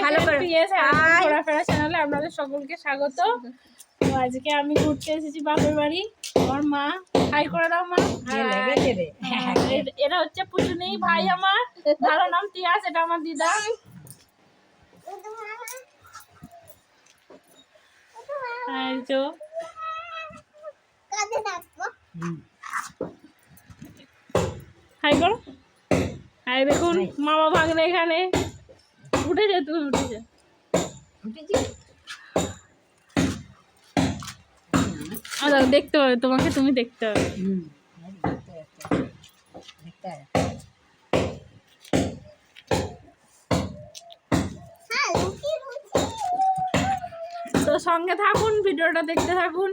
ভালো করে ঘোরাফেরা চ্যানেলে আপনাদের সকলকে স্বাগত। তো আজকে আমি ঘুরতে এসেছি বাপের বাড়ি। আমার মা, হাই করে দাও মা। এরা হচ্ছে পুচুনি ভাই আমার, ভালো নাম তিয়াস, এটা আমার দিদা। হাই করো। হাই দেখুন মামা ভাগ্নে এখানে উঠেছে, তুমি উঠেছে। দেখতে হবে তোমাকে, তুমি দেখতে হবে। তো সঙ্গে থাকুন, ভিডিওটা দেখতে থাকুন।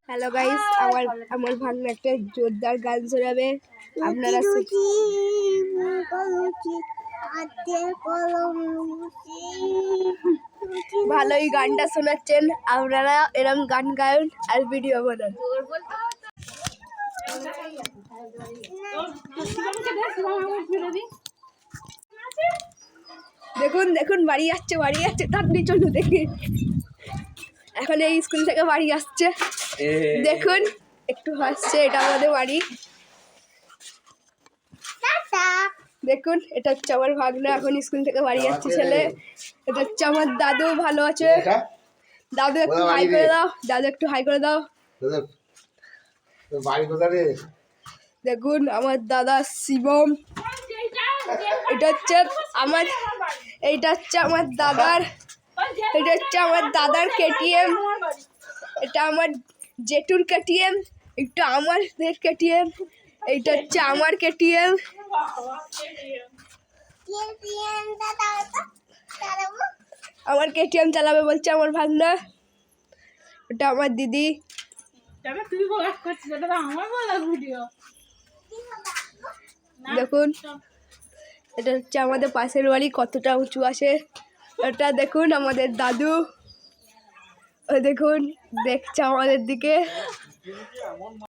হ্যালো গাইস, আমার ভাগ্নে একটা জোরদার গান শোনাবে। আপনারা ভালোই গানটা শোনাচ্ছেন, আপনারা এরকম গান গায়ন আর ভিডিও বানান। দেখুন দেখুন বাড়ি যাচ্ছে, তার চলুন দেখি। এখন এই স্কুল থেকে বাড়ি আসছে, দেখুন একটু হাসছে। এটা আমাদের বাড়ি, দেখুন এটা হচ্ছে আমার ভাগ্না, এখন স্কুল থেকে বাড়ি যাচ্ছে ছেলে। এটা হচ্ছে আমার দাদু, ভালো আছে। দাদু একটু হাই করে দাও, দাদু একটু হাই করে দাও। দেখুন আমার দাদা শিবম। এটা হচ্ছে আমার দাদার, এটা হচ্ছে আমার দাদার কেটিএম। এটা আমার জেঠুর কেটিএম, এটা আমার কেটিএম। এইটা হচ্ছে আমার কেটিএম। আমার কেটিএম চালাবে বলছে আমার ভাগ্না। ওটা আমার দিদি। দেখুন এটা হচ্ছে আমাদের পাশের বাড়ি, কতটা উঁচু আসে। এটা দেখুন আমাদের দাদু, দেখুন দেখছে আমাদের দিকে।